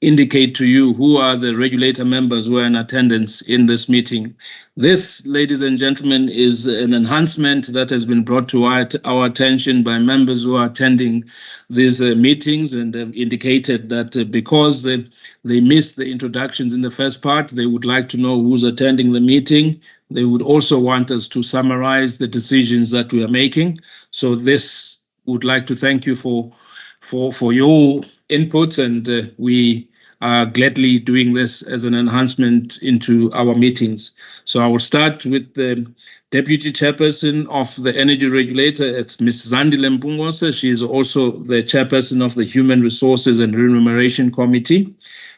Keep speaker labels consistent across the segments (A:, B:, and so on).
A: indicate to you who are the regulator members who are in attendance in this meeting. This, ladies and gentlemen, is an enhancement that has been brought to our attention by members who are attending these meetings, and have indicated that because they missed the introductions in the first part, they would like to know who's attending the meeting. They would also want us to summarize the decisions that we are making. So this would like to thank you for your inputs, and we are gladly doing this as an enhancement into our meetings. So I will start with the Deputy Chairperson of the Energy Regulator. It's Ms. Zandile Mpungose. She is also the Chairperson of the Human Resources and Remuneration Committee.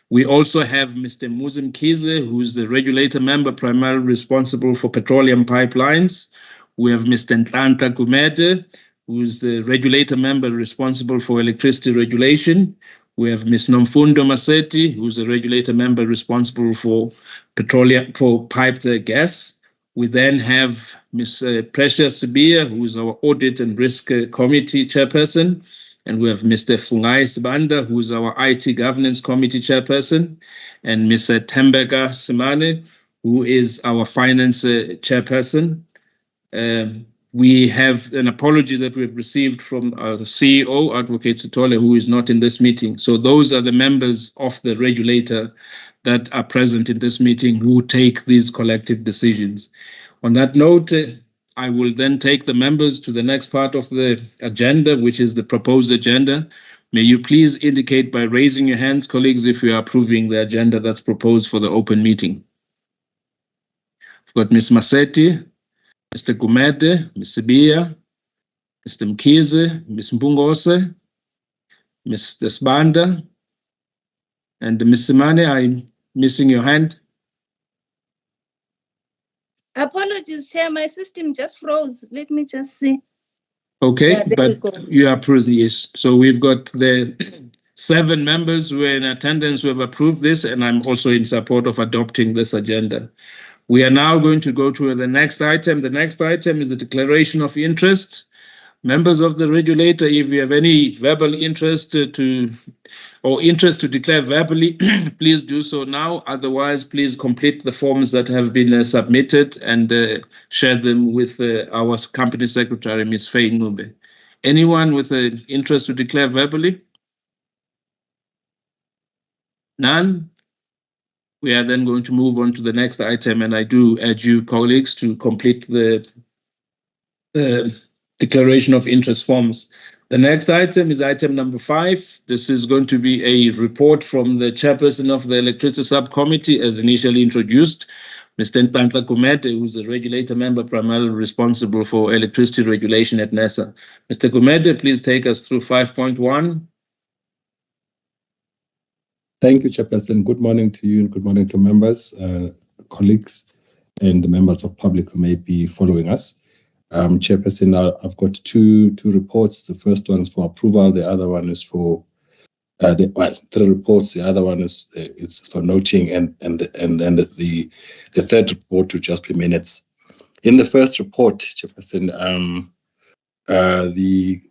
A: We also have Mr. Muzim Kize, who is the regulator member primarily responsible for petroleum pipelines. We have Mr. Nhlanhla Gumede, who is the regulator member responsible for electricity regulation. We have Ms. Nomfundo Maseti, who is the regulator member responsible for piped gas. We then have Ms. Precious Sibia, who is our Audit and Risk Committee Chairperson. And we have Mr. Fungai Sibanda, who is our IT Governance Committee Chairperson, and Ms. Tembeka Simane, who is our Finance Chairperson. We have an apology that we've received from our CEO, Advocate Sithole, who is not in this meeting. So those are the members of the regulator that are present in this meeting who take these collective decisions. On that note, I will then take the members to the next part of the agenda, which is the proposed agenda. May you please indicate by raising your hands, colleagues, if you are approving the agenda that's proposed for the open meeting. I've got Ms. Maseti, Mr. Gumede, Ms. Sibia, Mr. Mkize, Ms. Mpungose, Mr. Sibanda, and Ms. Simane. I'm missing your hand.
B: Apologies, Chair, my system just froze. Let me just see.
A: Okay,
B: Yeah,
A: but you are approved, yes. So we've got the 7 members who are in attendance who have approved this, and I'm also in support of adopting this agenda. We are now going to go to the next item. The next item is the declaration of interest. Members of the regulator, if you have any verbal interest to declare verbally, please do so now. Otherwise, please complete the forms that have been submitted and share them with our company secretary, Ms. Faye Ngube. Anyone with an interest to declare verbally? None? We are then going to move on to the next item, and I do urge you, colleagues, to complete the declaration of interest forms. The next item is item number 5. This is going to be a report from the chairperson of the electricity subcommittee, as initially introduced, Mr. Nhlanhla Gumede, who is the regulator member primarily responsible for electricity regulation at NERSA. Mr. Gumede, please take us through 5.1.
C: Thank you, Chairperson. Good morning to you and good morning to members, colleagues, and the members of public who may be following us. Chairperson, I've got two reports. The first one is for approval. The other one is for 3 reports. The other one is it's for noting, and then the third report will just be minutes. In the first report, Chairperson, the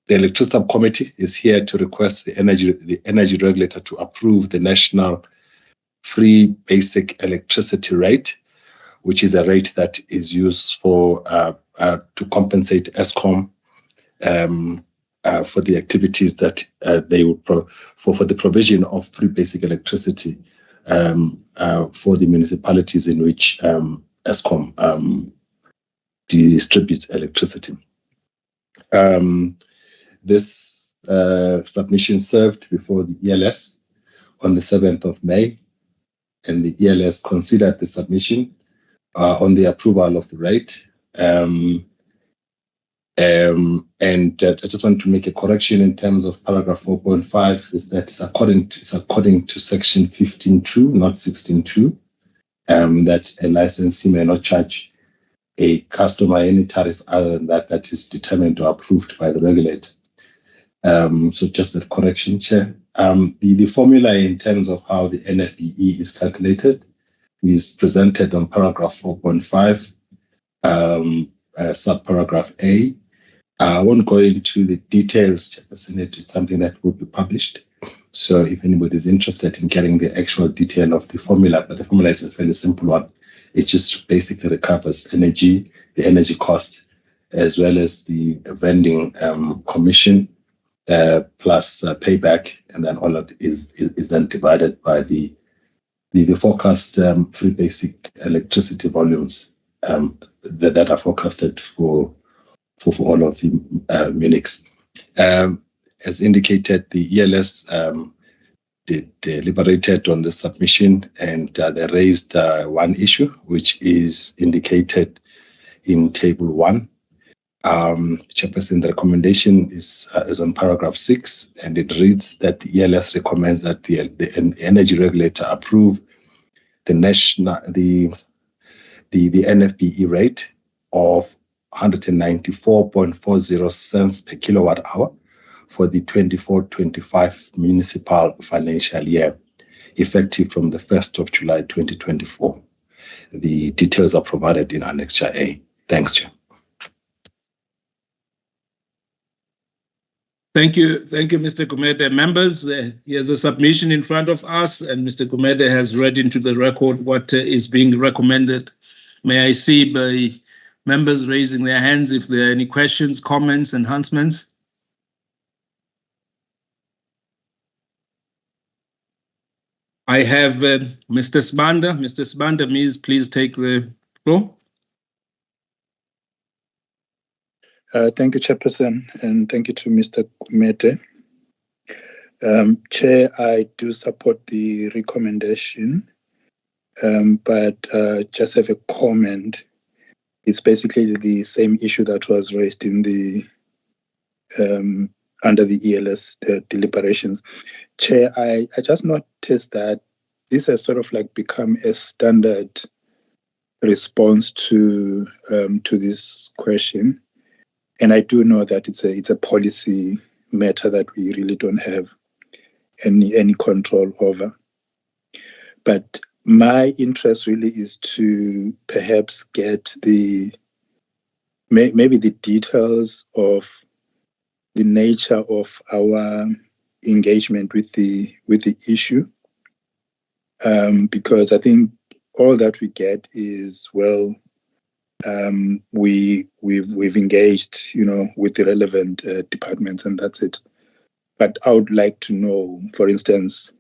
C: electricity subcommittee is here to request the energy regulator to approve the national free basic electricity rate, which is a rate that is used for to compensate Eskom for the activities that they would for the provision of free basic electricity for the municipalities in which Eskom distributes electricity. This submission served before the ELS on the 7th of May, and the ELS considered the submission on the approval of the rate. And I just want to make a correction in terms of paragraph 4.5, is that it's according to section 15.2, not 16.2, that a licensee may not charge a customer any tariff other than that is determined or approved by the regulator. So just that correction, Chair. The formula in terms of how the NFBE is calculated is presented on paragraph 4.5, subparagraph A. I won't go into the details, Chairperson. It's something that will be published. So if anybody is interested in getting the actual detail of the formula, but the formula is a fairly simple one. It just basically recovers energy, the energy cost, as well as the vending commission, plus payback, and then all of it is then divided by the forecast free basic electricity volumes that are forecasted for all of the Munichs. As indicated, the ELS deliberated on the submission, and they raised one issue, which is indicated in Table 1. Chairperson, the recommendation is on paragraph 6, and it reads that the ELS recommends that the energy regulator approve the NFBE rate of 194.40 cents per kilowatt hour for the 24-25 municipal financial year, effective from the 1st of July 2024. The details are provided in Annexure A. Thanks, Chair.
A: Thank you, Mr. Gumede. Members, here's a submission in front of us, and Mr. Gumede has read into the record what is being recommended. May I see by members raising their hands if there are any questions, comments, enhancements? I have Mr. Sibanda. Mr. Sibanda, please take the floor.
D: Thank you, Chairperson, and thank you to Mr. Gumede. Chair, I do support the recommendation, but just have a comment. It's basically the same issue that was raised in the under the ELS deliberations. Chair, I just noticed that this has sort of like become a standard response to this question. And I do know that it's a policy matter that we really don't have any control over. But my interest really is to perhaps get maybe the details of the nature of our engagement with the issue, because I think all that we get is, well, we've engaged, with the relevant departments, and that's it. But I would like to know, for instance,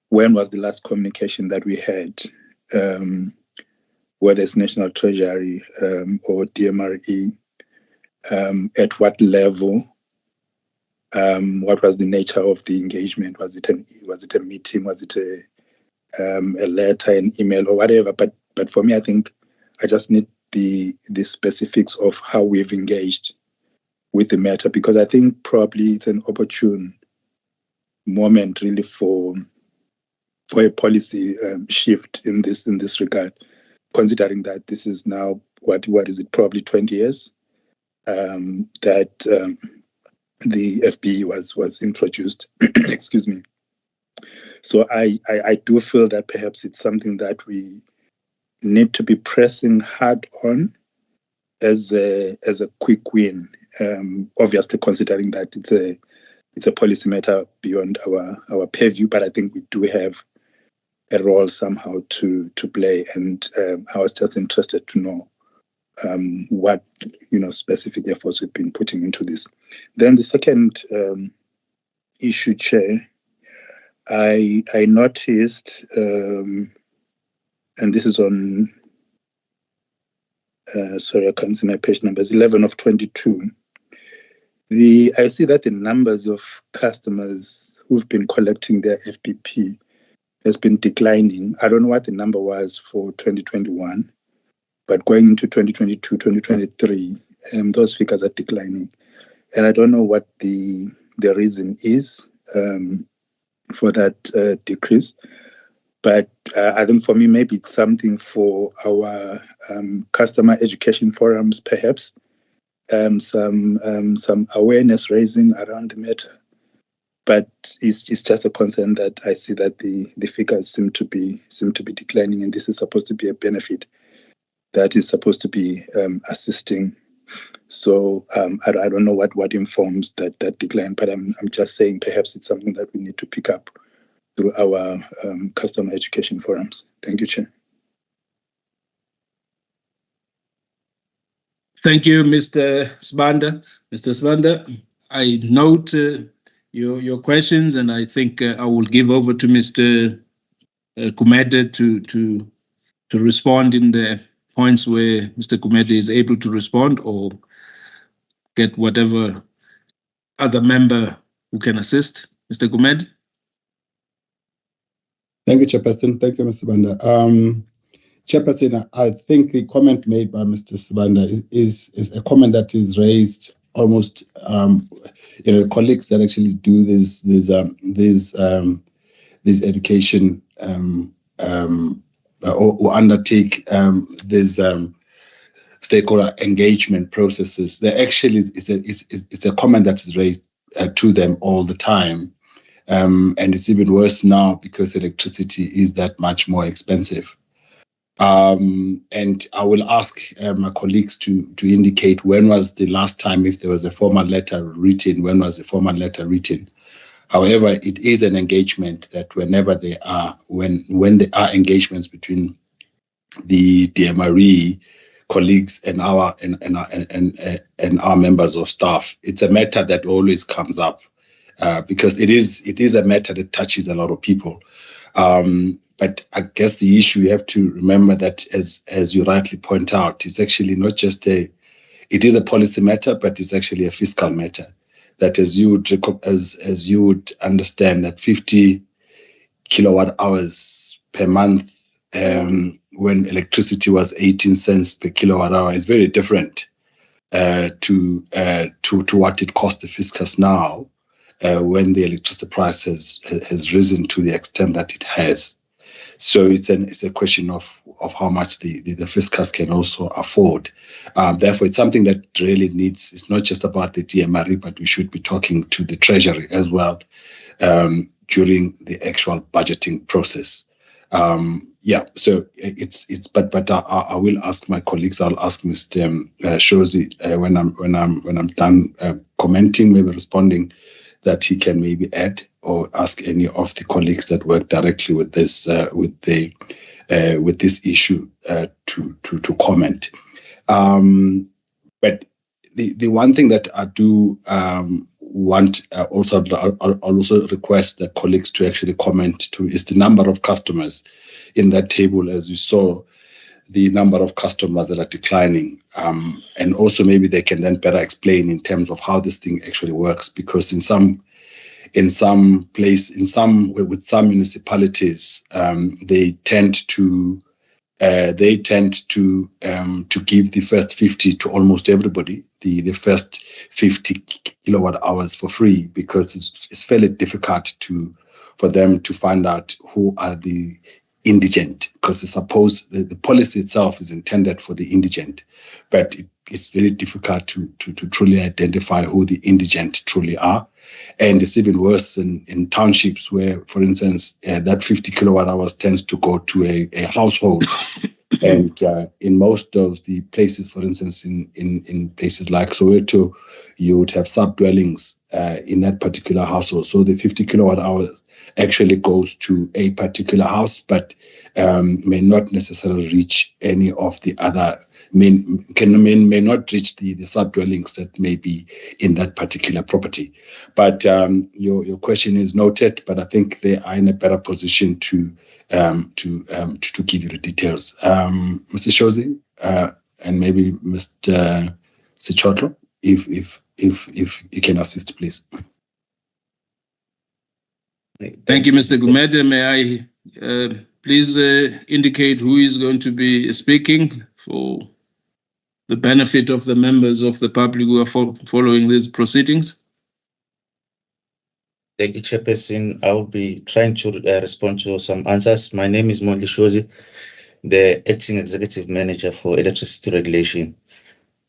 D: when was the last communication that we had, whether it's National Treasury or DMRE, at what level, what was the nature of the engagement? Was it a meeting? Was it a letter, an email, or whatever? But for me, I think I just need the specifics of how we've engaged with the matter, because I think probably it's an opportune moment really for a policy shift in this regard, considering that this is now what is it, probably 20 years that the FBE was introduced. Excuse me. So I do feel that perhaps it's something that we need to be pressing hard on as a quick win. Obviously, considering that it's a policy matter beyond our purview, but I think we do have a role somehow to play. And I was just interested to know what specific efforts we've been putting into this. Then the second issue, Chair, I noticed, and this is on, sorry, I can't see my page numbers, 11 of 22. I see that the numbers of customers who've been collecting their FBP has been declining. I don't know what the number was for 2021, but going into 2022, 2023, those figures are declining. And I don't know what the reason is for that decrease. But I think for me, maybe it's something for our customer education forums, perhaps, some awareness raising around the matter. But it's just a concern that I see that the figures seem to be declining, and this is supposed to be a benefit that is supposed to be assisting So I don't know what informs that decline, but I'm just saying perhaps it's something that we need to pick up through our customer education forums. Thank you, Chair.
A: Thank you, Mr. Sibanda. Mr. Sibanda, I note your questions, and I think I will give over to Mr. Gumede to respond in the points where Mr. Gumede is able to respond, or get whatever other member who can assist. Mr. Gumede?
E: Thank you, Chairperson. Thank you, Mr. Sibanda. Chairperson, I think the comment made by Mr. Sibanda is a comment that is raised almost, colleagues that actually do this education or undertake these stakeholder engagement processes. There actually it's a comment that is raised to them all the time. And it's even worse now because electricity is that much more expensive. And I will ask my colleagues to indicate when was the last time, if there was a formal letter written, when was the formal letter written. However, it is an engagement that whenever they are, when there are engagements between the DMRE colleagues and our members of staff, it's a matter that always comes up. Because it is a matter that touches a lot of people. But I guess the issue, you have to remember that, as you rightly point out, it's actually not just it is a policy matter, but it's actually a fiscal matter. That as you would understand, that 50 kilowatt hours per month when electricity was 18 cents per kilowatt hour is very different to what it costs the fiscus now. When the electricity price has risen to the extent that it has. So it's a question of how much the fiscus can also afford. Therefore, it's something that really needs, it's not just about the DMRE, but we should be talking to the Treasury as well during the actual budgeting process. So but I will ask my colleagues. I'll ask Mr. Shozi when I'm done commenting, maybe responding, that he can maybe add or ask any of the colleagues that work directly with this with this issue to comment. But the one thing that I do want I'll also request the colleagues to actually comment to is the number of customers in that table. As you saw, the number of customers that are declining, and also maybe they can then better explain in terms of how this thing actually works, because with some municipalities, they tend to give the first 50 to almost everybody, the first 50 kilowatt hours for free, because it's fairly difficult for them to find out who are the indigent, because the policy itself is intended for the indigent, but it's very difficult to truly identify who the indigent truly are. And it's even worse in townships where, for instance, that 50 kilowatt hours tends to go to a household. And in most of the places, for instance, in places like Soweto, you would have sub-dwellings in that particular household. So the 50 kilowatt hours actually goes to a particular house, but may not necessarily reach any of the other, may not reach the sub-dwellings that may be in that particular property. But your question is noted, but I think they are in a better position to give you the details. Mr. Shozi, and maybe Mr. Sichotlo, if you can assist, please.
A: Thank you, Mr. Gumede. May I please indicate who is going to be speaking for the benefit of the members of the public who are following these proceedings?
F: Thank you, Chairperson. I'll be trying to respond to some answers. My name is Mondli Shozi, the Acting Executive Manager for Electricity Regulation.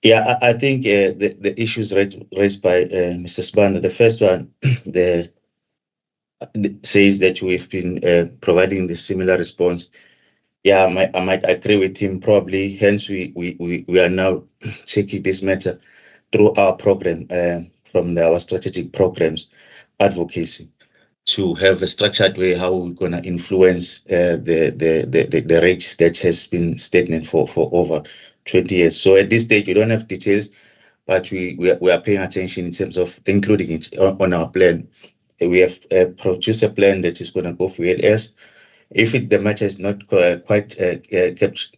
F: Yeah, I think the issues raised by Mr. Sibanda, the first one, says that we've been providing the similar response Yeah, I might agree with him probably. Hence, we are now taking this matter through our program, from our strategic programs advocacy, to have a structured way how we're gonna influence the rate that has been stagnant for over 20 years. So at this stage, we don't have details, but we are paying attention in terms of including it on our plan. We have produced a plan that is going to go for ELS. If the matter is not quite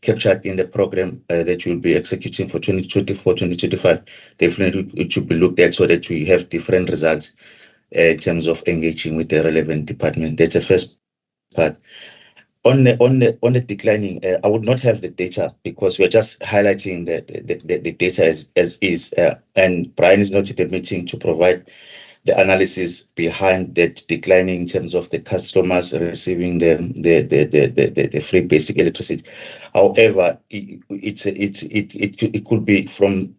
F: captured in the program that we'll be executing for 2024, 2025, definitely it should be looked at so that we have different results in terms of engaging with the relevant department. That's the first part. On the declining, I would not have the data because we're just highlighting the data as is, and Brian is not at the meeting to provide the analysis behind that declining in terms of the customers receiving the free basic electricity. However, it could be from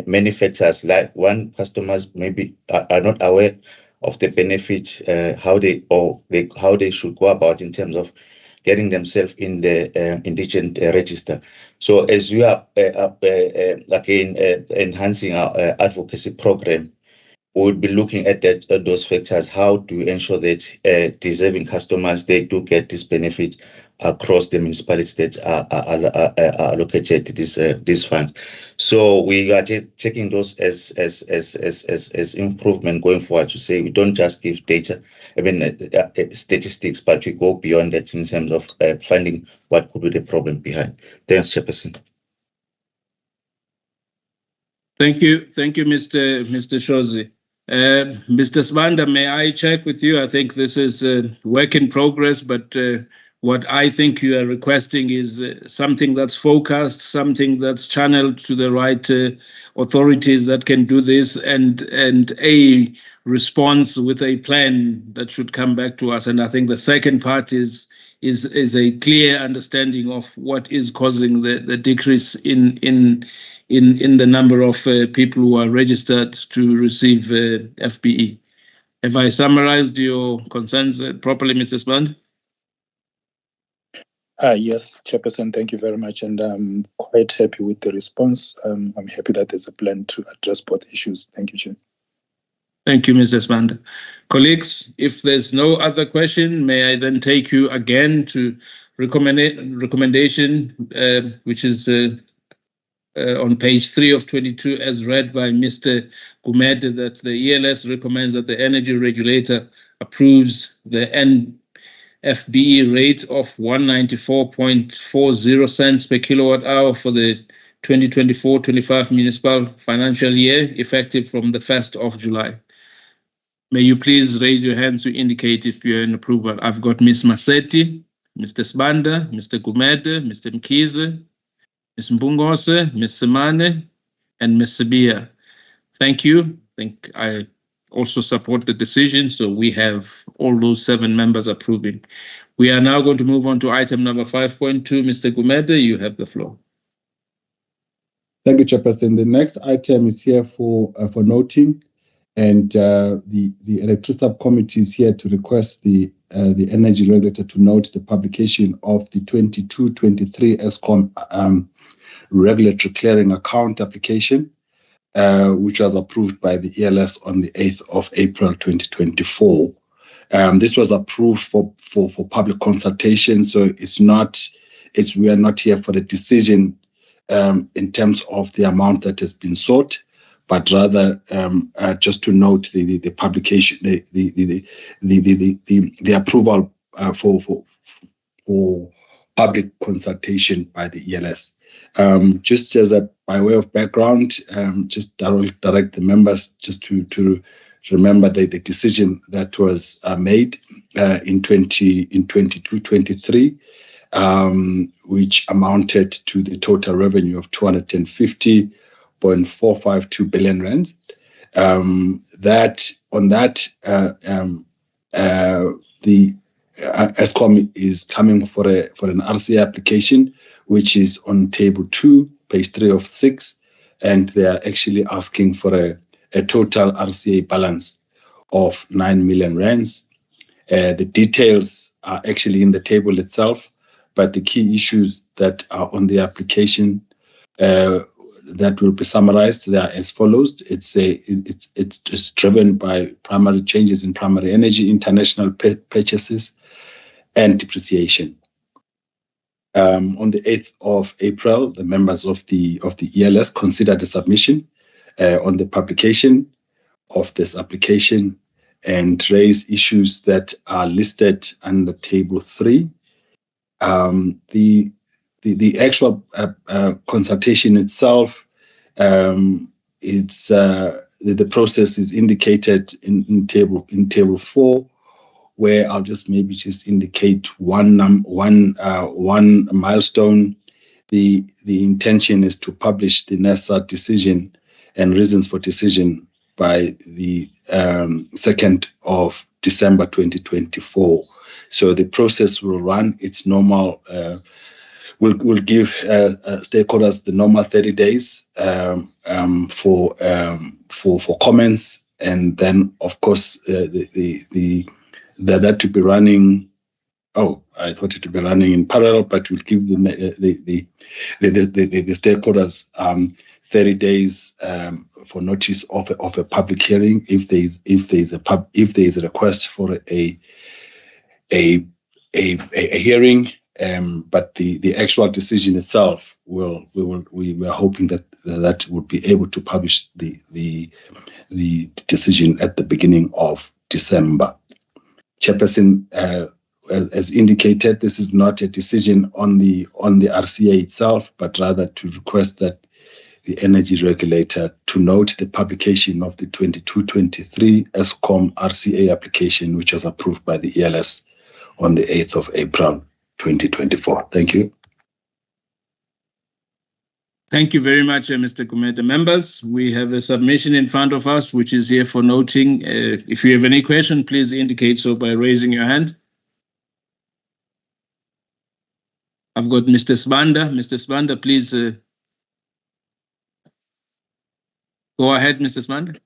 F: many factors. Like one, customers maybe are not aware of the benefit, how they should go about in terms of getting themselves in the indigent register. So as we are again enhancing our advocacy program, we would be looking at those factors. How to ensure that deserving customers, they do get this benefit across the municipalities that are allocated these funds. So we are just taking those as improvement going forward, to say we don't just give data, statistics, but we go beyond that in terms of finding what could be the problem behind. Thanks, Chairperson.
A: Thank you, Mr. Shozi. Mr. Sibanda, may I check with you? I think this is a work in progress, but what I think you are requesting is something that's focused, something that's channeled to the right authorities that can do this, and a response with a plan that should come back to us. And I think the second part is a clear understanding of what is causing the decrease in the number of people who are registered to receive FBE. Have I summarized your concerns properly, Mr. Sibanda?
D: Yes, Chairperson, thank you very much. And I'm quite happy with the response. I'm happy that there's a plan to address both issues. Thank you, Chair.
A: Thank you, Mr. Sibanda. Colleagues, if there's no other question, may I then take you again to recommendation, which is on page 3 of 22, as read by Mr. Gumede, that the ELS recommends that the energy regulator approves the NFBE rate of 194.40 cents per kilowatt hour for the 2024-25 municipal financial year, effective from the 1st of July. May you please raise your hands to indicate if you're in approval. I've got Ms. Masetti, Mr. Sibanda, Mr. Gumede, Mr. Mkhize, Ms. Mbungose, Ms. Semane, and Ms. Sibiya. Thank you. I think I also support the decision, so we have all those 7 members approving. We are now going to move on to item number 5.2. Mr. Gumede, you have the floor.
E: Thank you, Chairperson. The next item is here for noting, and the Electricity Subcommittee is here to request the Energy Regulator to note the publication of the 22-23 ESCOM regulatory clearing account application, which was approved by the ELS on the 8th of April 2024. This was approved for public consultation, so we are not here for a decision in terms of the amount that has been sought, but rather just to note the publication, the approval for public consultation by the ELS. Just as by way of background, just direct the members just to remember the decision that was made in 22-23, which amounted to the total revenue of 250.452 billion rand. The ESCOM is coming for an RCA application, which is on table 2, page 3 of 6, and they are actually asking for a total RCA balance of 9 million rands. The details are actually in the table itself, but the key issues that are on the application that will be summarized, they are as follows. It's driven by primary changes in primary energy, international purchases, and depreciation. On the 8th of April, the members of the ELS considered the submission on the publication of this application and raise issues that are listed under Table 3. The actual consultation itself, the process is indicated in Table 4, where I'll just indicate one milestone. The intention is to publish the NERSA decision and reasons for decision by the 2nd of December 2024. So the process will run its normal. We'll give stakeholders the normal 30 days for comments, and then of course that to be running. Oh, I thought it to be running in parallel, but we'll give them the stakeholders 30 days for notice of a public hearing if there is a request for a hearing. But the actual decision itself we are hoping that would be able to publish the decision at the beginning of December. Chairperson, as indicated, this is not a decision on the RCA itself, but rather to request that the energy regulator to note the publication of the 22-23 ESCOM RCA application, which was approved by the ELS on the 8th of April 2024. Thank you.
A: Thank you very much, Mr. Kumeta. Members, we have a submission in front of us, which is here for noting. If you have any question, please indicate so by raising your hand. I've got Mr. Sibanda. Mr. Sibanda, please go ahead, Mr. Sibanda.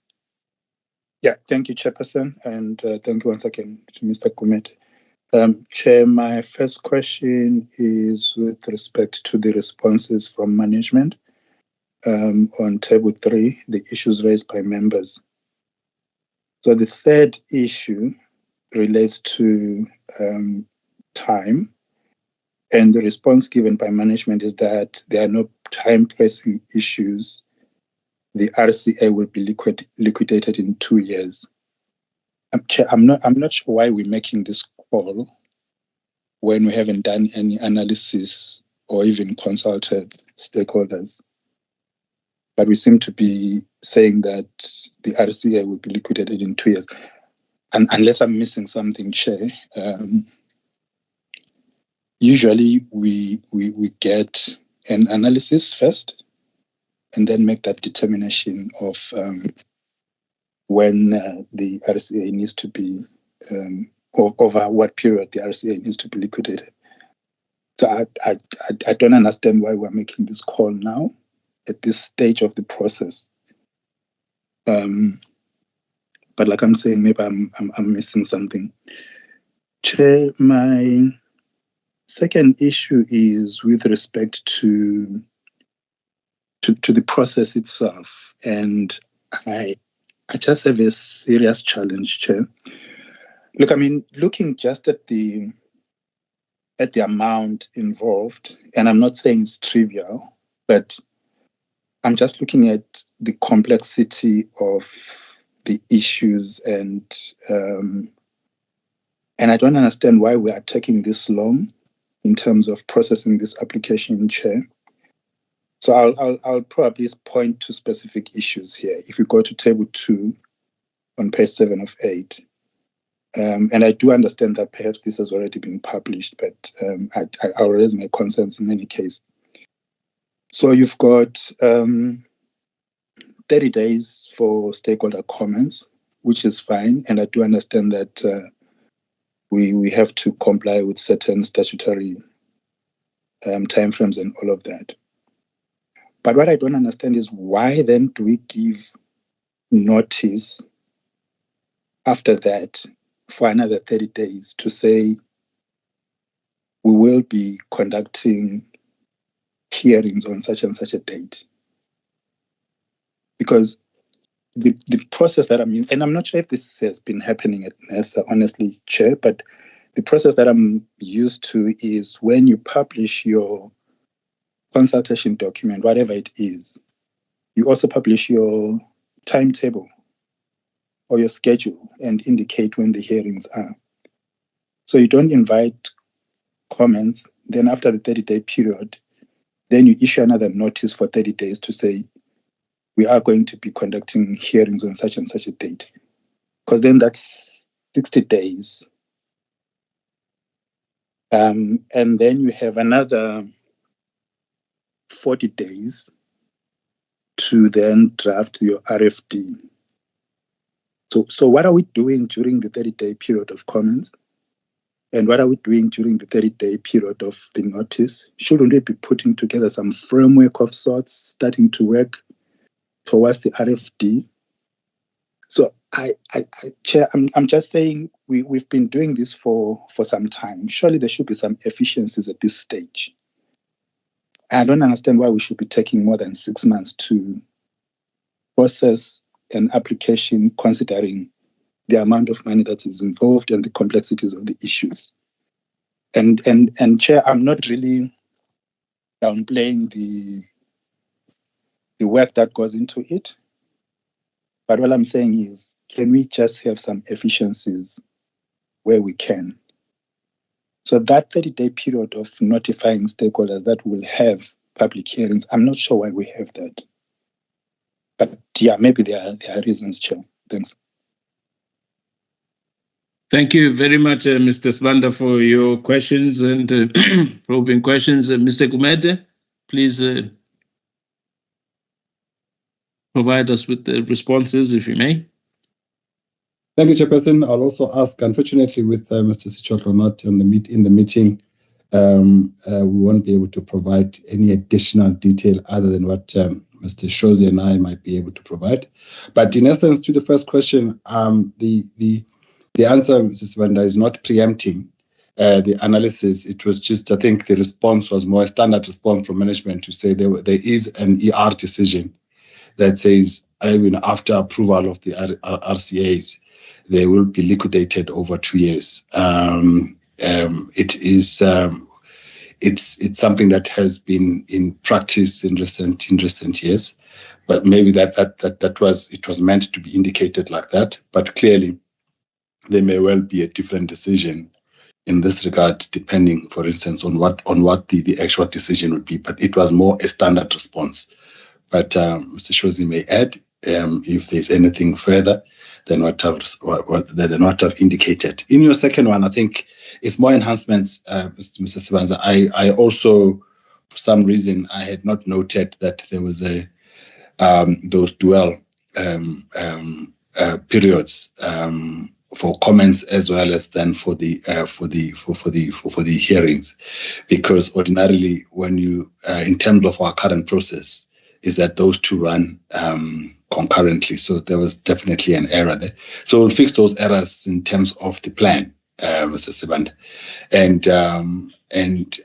D: Yeah, thank you, Chairperson, and thank you once again to Mr. Kumeta. Chair, my first question is with respect to the responses from management on Table 3, the issues raised by members. So the third issue relates to time, and the response given by management is that there are no time-pressing issues. The RCA will be liquidated in 2 years. Chair, I'm not sure why we're making this call when we haven't done any analysis or even consulted stakeholders. But we seem to be saying that the RCA will be liquidated in 2 years. And unless I'm missing something, Chair, usually we get an analysis first and then make that determination of when the RCA needs to be, over what period the RCA needs to be liquidated. So I don't understand why we're making this call now at this stage of the process. But like I'm saying, maybe I'm missing something. Chair, my second issue is with respect to the process itself, and I just have a serious challenge, Chair. Look, I mean, looking just at the amount involved, and I'm not saying it's trivial, but I'm just looking at the complexity of the issues, and I don't understand why we are taking this long in terms of processing this application, Chair. So I'll probably point to specific issues here. If you go to Table 2 on page 7 of 8, and I do understand that perhaps this has already been published, but I'll raise my concerns in any case. So you've got 30 days for stakeholder comments, which is fine, and I do understand that we have to comply with certain statutory timeframes and all of that. But what I don't understand is why then do we give notice after that for another 30 days to say we will be conducting hearings on such and such a date. Because the process that I'm using, and I'm not sure if this has been happening at NESA, honestly, Chair, but the process that I'm used to is when you publish your consultation document, whatever it is, you also publish your timetable or your schedule and indicate when the hearings are. So you don't invite comments, then after the 30-day period, then you issue another notice for 30 days to say, we are going to be conducting hearings on such and such a date. Because then that's 60 days. And then you have another 40 days to then draft your RFD. So what are we doing during the 30-day period of comments? And what are we doing during the 30-day period of the notice? Shouldn't we be putting together some framework of sorts, starting to work towards the RFD? So Chair, I'm just saying we've been doing this for some time. Surely there should be some efficiencies at this stage. I don't understand why we should be taking more than 6 months to process an application, considering the amount of money that is involved and the complexities of the issues. And Chair, I'm not really downplaying the work that goes into it. But what I'm saying is, can we just have some efficiencies where we can? So that 30-day period of notifying stakeholders that will have public hearings, I'm not sure why we have that. But yeah, maybe there are reasons, Chair. Thanks.
A: Thank you very much, Mr. Sibanda, for your questions and probing questions. Mr. Gumede, please provide us with the responses, if you may.
E: Thank you, Chairperson. I'll also ask, unfortunately, with Mr. Sichotlo not in the meeting, we won't be able to provide any additional detail other than what Mr. Shozi and I might be able to provide. But in essence, to the first question, the answer, Mrs. Sibanda, is not preempting the analysis. It was just, I think the response was more a standard response from management to say there is an ER decision that says even after approval of the RCAs, they will be liquidated over 2 years. It's something that has been in practice in recent years, but maybe it was meant to be indicated like that. But clearly, there may well be a different decision in this regard, depending, for instance, on what the actual decision would be. But it was more a standard response. But Mr. Shozi may add if there's anything further than what I've indicated. In your second one, I think it's more enhancements, Mr. Sibanda. I also, for some reason, I had not noted that there was those dual periods for comments as well as then for the hearings, because ordinarily when you in terms of our current process is that those two run concurrently. So there was definitely an error there. So we'll fix those errors in terms of the plan, Mr. Sibanda. And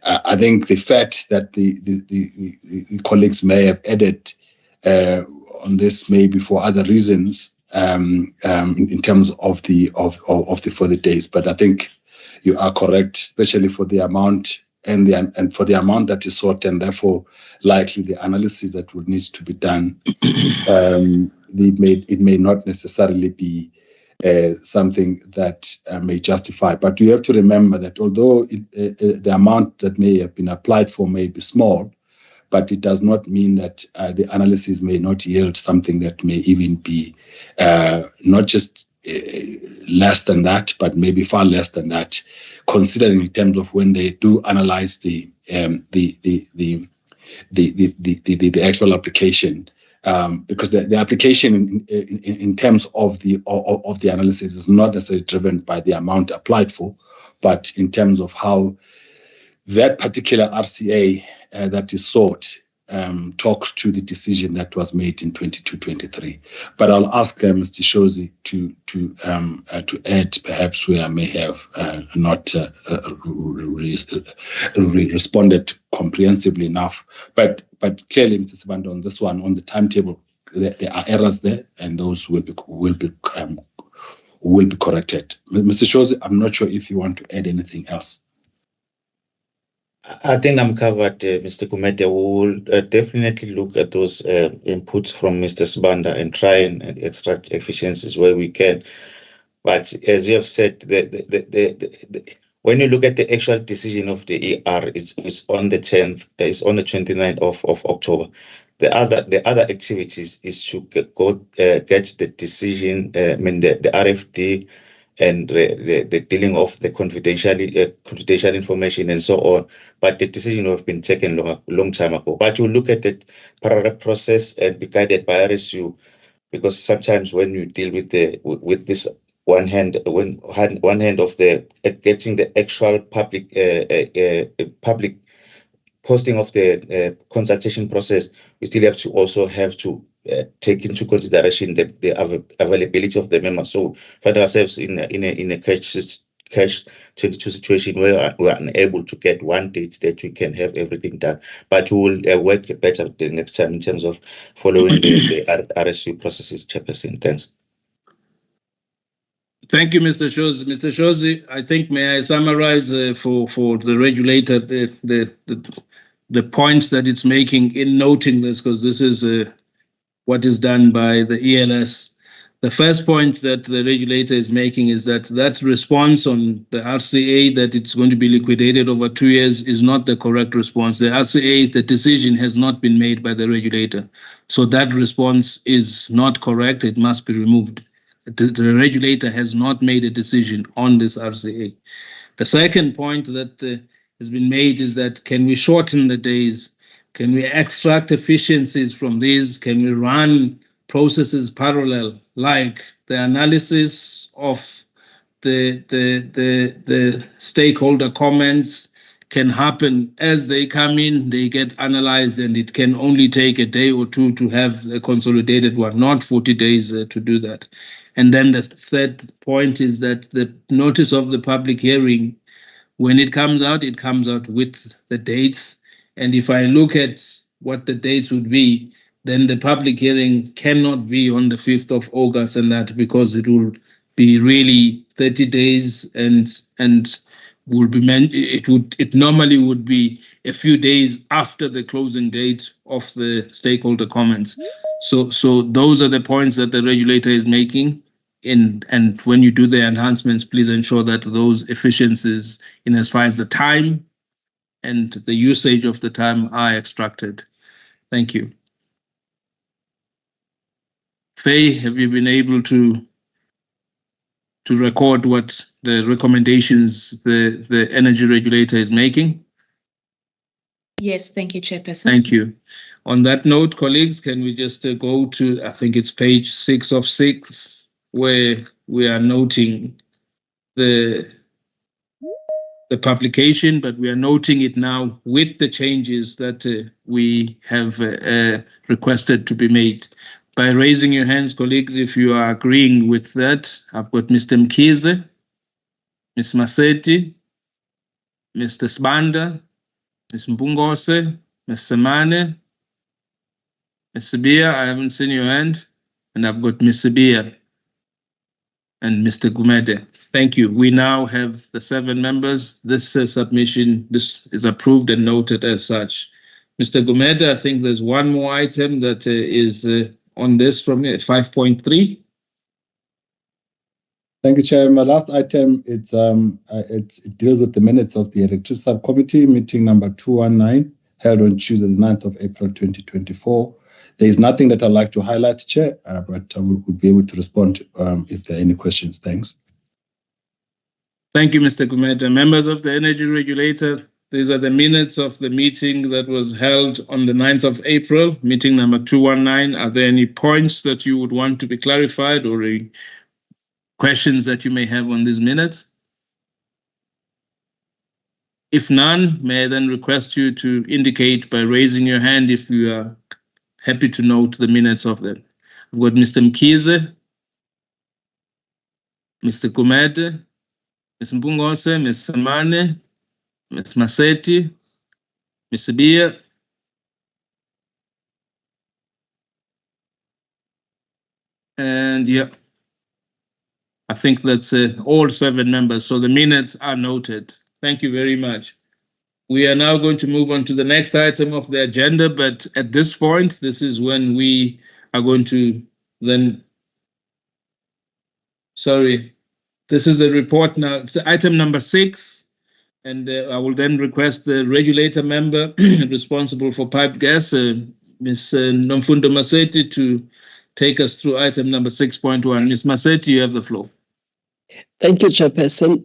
E: I think the fact that the colleagues may have added on this maybe for other reasons in terms of the for the days, but I think you are correct, especially for the amount and for the amount that is sought, and therefore likely the analysis that would need to be done. It may not necessarily be something that may justify, but you have to remember that although the amount that may have been applied for may be small, but it does not mean that the analysis may not yield something that may even be not just less than that, but maybe far less than that, considering in terms of when they do analyze the actual application, because the application in terms of the analysis is not necessarily driven by the amount applied for, but in terms of how that particular RCA that is sought talk to the decision that was made in 22-23. But I'll ask Mr. Shozi to add perhaps where I may have not responded comprehensively enough. But clearly, Mr. Sibanda, on this one, on the timetable, there are errors there, and those will be corrected. Mr. Shozi, I'm not sure if you want to add anything else.
F: I think I'm covered, Mr. Gumede. We will definitely look at those inputs from Mr. Sibanda and try and extract efficiencies where we can. But as you have said, when you look at the actual decision of the ER, it's on the 10th, it's on the 29th of October. The other activities is to get the decision, the RFD, and the dealing of the confidential information and so on. But the decision have been taken long time ago. But you look at the parallel process and be guided by RSU, because sometimes when you deal with this one hand of the getting the actual public posting of the consultation process, we still have to take into consideration the availability of the members. So find ourselves in a catch 22 situation where we are unable to get one date that we can have everything done. But we will work better the next time in terms of following the RSU processes, Chairperson. Thanks.
A: Thank you, Mr. Shozi. Mr. Shozi, I think, may I summarize for the regulator the points that it's making in noting this, because this is what is done by the ELS. The first point that the regulator is making is that response on the RCA, that it's going to be liquidated over 2 years, is not the correct response. The RCA, the decision has not been made by the regulator. So that response is not correct. It must be removed. The regulator has not made a decision on this RCA. The second point that has been made is that, can we shorten the days? Can we extract efficiencies from these? Can we run processes parallel, like the analysis of the stakeholder comments can happen as they come in, they get analyzed, and it can only take a day or two to have a consolidated one, not 40 days to do that. And then the third point is that the notice of the public hearing, when it comes out with the dates. And if I look at what the dates would be, then the public hearing cannot be on the 5th of August, and that because it will be really 30 days and will be it normally would be a few days after the closing date of the stakeholder comments. So those are the points that the regulator is making. And when you do the enhancements, please ensure that those efficiencies, in as far as the time and the usage of the time, are extracted. Thank you. Faye, have you been able to record what the recommendations the energy regulator is making?
G: Yes, thank you, Chairperson.
A: Thank you. On that note, colleagues, can we just go to, I think it's page 6 of 6, where we are noting the publication, but we are noting it now with the changes that we have requested to be made. By raising your hands, colleagues, if you are agreeing with that. I've got Mr. Mkhize, Ms. Maseti, Mr. Sibanda, Ms. Mbungose, Ms. Semane, Ms. Sibia, I haven't seen your hand, and I've got Ms. Sibia and Mr. Gumede. Thank you. We now have the 7 members. This submission, this is approved and noted as such. Mr. Gumede, I think there's one more item that is on this from 5.3.
C: Thank you, Chair. My last item, it deals with the minutes of the Electricity Subcommittee meeting number 219, held on Tuesday, the 9th of April, 2024. There is nothing that I'd like to highlight, Chair, but I will be able to respond if there are any questions. Thanks.
A: Thank you, Mr. Gumede. Members of the Energy Regulator, these are the minutes of the meeting that was held on the 9th of April, meeting number 219. Are there any points that you would want to be clarified or questions that you may have on these minutes? If none, may I then request you to indicate by raising your hand if you are happy to note the minutes of them. I've got Mr. Mkhize, Mr. Kumede, Ms. Mpungose, Ms. Samane, Ms. Maseti, Ms. Bia, and yeah, I think that's all 7 members. So the minutes are noted. Thank you very much. We are now going to move on to the next item of the agenda, but at this point, this is when we are going to then, sorry, this is the report now. It's item number 6, and I will then request the regulator member responsible for pipe gas, Ms. Nomfundo Maseti, to take us through item number 6.1. Ms. Maseti, you have the floor.
H: Thank you, Chairperson.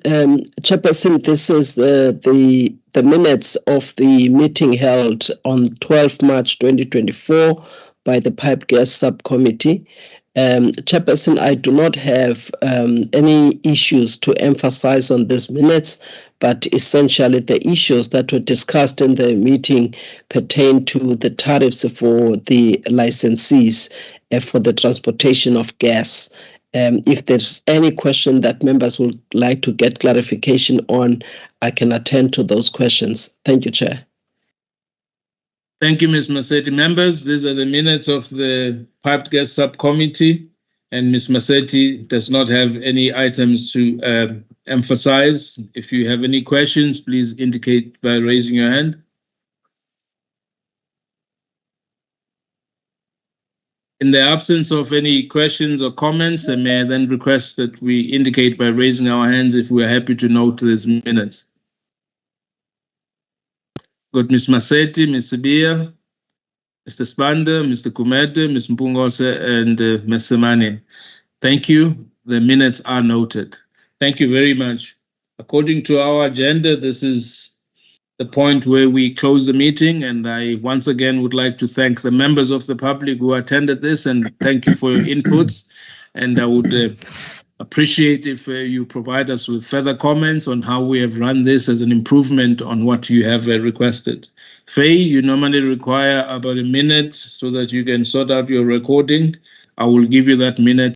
H: Chairperson, this is the minutes of the meeting held on 12 March 2024 by the Pipe Gas Subcommittee. Chairperson, I do not have any issues to emphasize on these minutes, but essentially the issues that were discussed in the meeting pertain to the tariffs for the licensees for the transportation of gas. If there's any question that members would like to get clarification on, I can attend to those questions. Thank you, Chair.
A: Thank you, Ms. Maseti. Members, these are the minutes of the Piped Gas Subcommittee, and Ms. Maseti does not have any items to emphasize. If you have any questions, please indicate by raising your hand. In the absence of any questions or comments, I may then request that we indicate by raising our hands if we are happy to note these minutes. Got Ms. Maseti, Ms. Sibia, Mr. Spander, Mr. Kumede, Ms. Mpungose, and Ms. Semane. Thank you. The minutes are noted. Thank you very much. According to our agenda, this is the point where we close the meeting, and I once again would like to thank the members of the public who attended this, and thank you for your inputs. And I would appreciate if you provide us with further comments on how we have run this as an improvement on what you have requested. Faye, you normally require about a minute so that you can sort out your recording. I will give you that minute